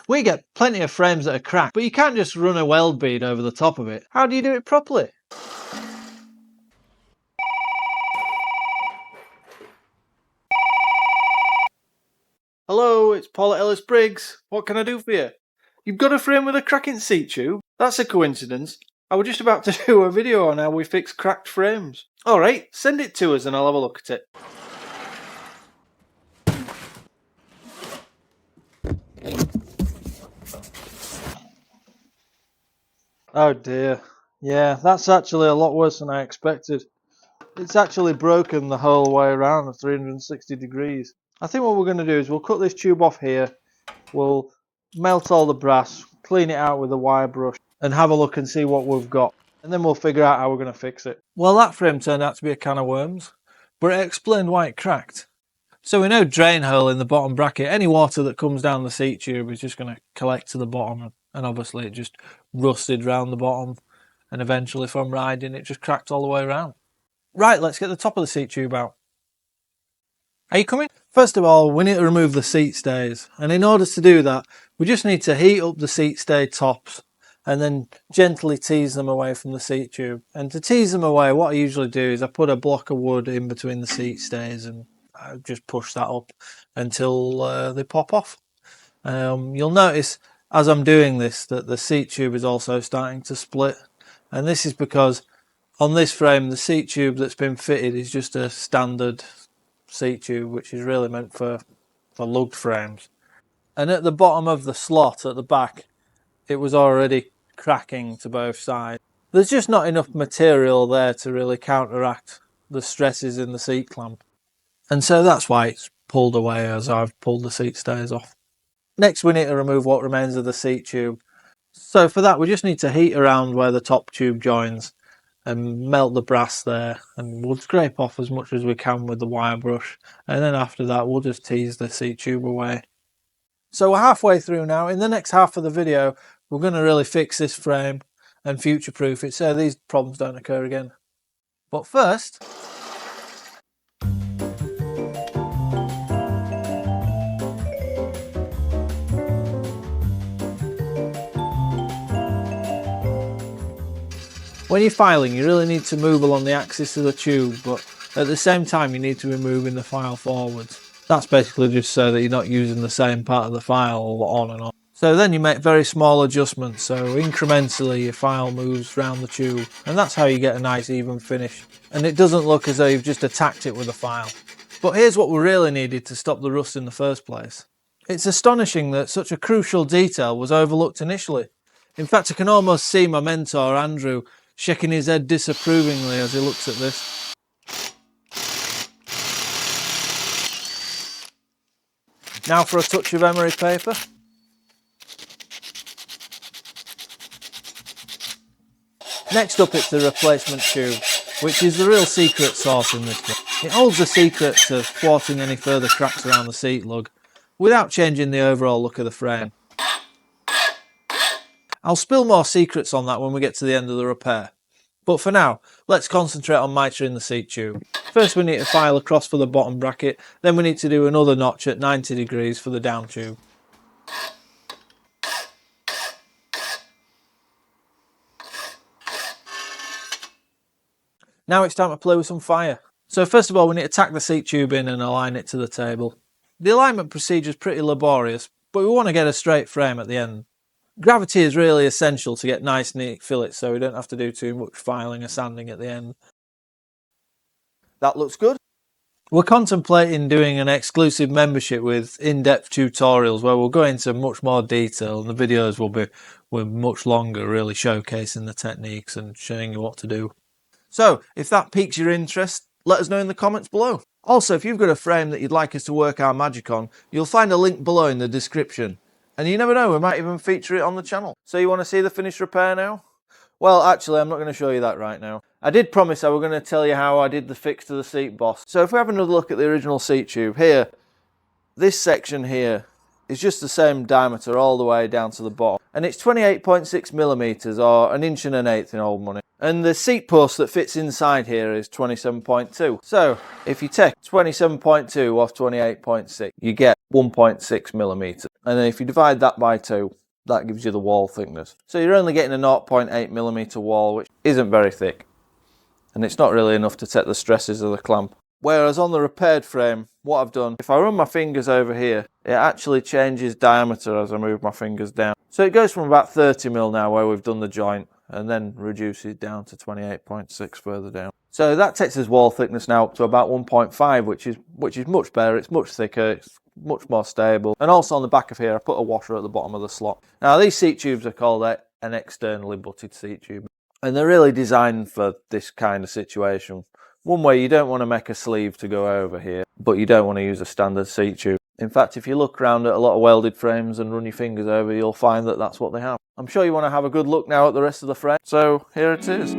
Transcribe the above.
We get plenty of frames that are cracked, but you can't just run a weld bead over the top of it. How do you do it properly? Hello, it's Paul at Ellis Briggs. What can I do for you? You've got a frame with a crack in seat tube? That's a coincidence. I was just about to do a video on how we fix cracked frames. Alright, send it to us and I'll have a look at it. Oh dear. Yeah, that's actually a lot worse than I expected. It's actually broken the whole way around at 360 degrees. I think what we're going to do is we'll cut this tube off here, we'll melt all the brass, clean it out with a wire brush and have a look and see what we've got. And then we'll figure out how we're going to fix it. Well, that frame turned out to be a can of worms, but it explained why it cracked. So we know drain hole in the bottom bracket, any water that comes down the seat tube is just going to collect to the bottom, and obviously it just rusted round the bottom, and eventually from riding it just cracked all the way around. Right, let's get the top of the seat tube out. Are you coming? First of all, we need to remove the seat stays, and in order to do that, we just need to heat up the seat stay tops and then gently tease them away from the seat tube. And to tease them away, what I usually do is I put a block of wood in between the seat stays and I just push that up until they pop off. You'll notice as I'm doing this that the seat tube is also starting to split, and this is because on this frame the seat tube that's been fitted is just a standard seat tube, which is really meant for lugged frames. And at the bottom of the slot at the back, it was already cracking to both sides. There's just not enough material there to really counteract the stresses in the seat clamp, and so that's why it's pulled away as I've pulled the seat stays off. Next we need to remove what remains of the seat tube. So for that we just need to heat around where the top tube joins and melt the brass there, and we'll scrape off as much as we can with the wire brush, and then after that we'll just tease the seat tube away. So we're halfway through now. In the next half of the video we're going to really fix this frame and future proof it so these problems don't occur again. But first, when you're filing, you really need to move along the axis of the tube, but at the same time you need to be moving the file forwards. That's basically just so that you're not using the same part of the file on and on. So then you make very small adjustments, so incrementally your file moves around the tube, and that's how you get a nice even finish. And it doesn't look as though you've just attacked it with a file. But here's what we really needed to stop the rust in the first place. It's astonishing that such a crucial detail was overlooked initially. In fact, I can almost see my mentor Andrew shaking his head disapprovingly as he looks at this. Now for a touch of emery paper. Next up it's the replacement tube, which is the real secret sauce in this one. It holds the secret to thwarting any further cracks around the seat lug without changing the overall look of the frame. I'll spill more secrets on that when we get to the end of the repair. But for now, let's concentrate on mitering the seat tube. First we need to file across for the bottom bracket, then we need to do another notch at 90 degrees for the down tube. Now it's time to play with some fire. So first of all we need to tack the seat tube in and align it to the table. The alignment procedure is pretty laborious, but we want to get a straight frame at the end. Gravity is really essential to get nice neat fillets so we don't have to do too much filing or sanding at the end. That looks good. We're contemplating doing an exclusive membership with in-depth tutorials where we'll go into much more detail, and the videos will be much longer, really showcasing the techniques and showing you what to do. So if that piques your interest, let us know in the comments below. Also, if you've got a frame that you'd like us to work our magic on, you'll find a link below in the description. And you never know, we might even feature it on the channel. So you want to see the finished repair now? Well, actually, I'm not going to show you that right now. I did promise I was going to tell you how I did the fix to the seat boss. So if we have another look at the original seat tube, here, this section here is just the same diameter all the way down to the bottom. And it's 28.6 millimeters, or 1 1/8 in old money. And the seat post that fits inside here is 27.2. So if you take 27.2 off 28.6, you get 1.6 millimeters. And then if you divide that by 2, that gives you the wall thickness. So you're only getting a 0.8mm wall, which isn't very thick. And it's not really enough to take the stresses of the clamp. Whereas on the repaired frame, what I've done, if I run my fingers over here, it actually changes diameter as I move my fingers down. So it goes from about 30mm now where we've done the joint, and then reduces down to 28.6 further down. So that takes this wall thickness now up to about 1.5, which is much better. It's much thicker, it's much more stable. And also on the back of here, I put a washer at the bottom of the slot. Now these seat tubes are called an externally butted seat tube, and they're really designed for this kind of situation. One way, you don't want to make a sleeve to go over here, but you don't want to use a standard seat tube. In fact, if you look around at a lot of welded frames and run your fingers over, you'll find that that's what they have. I'm sure you want to have a good look now at the rest of the frame, so here it is.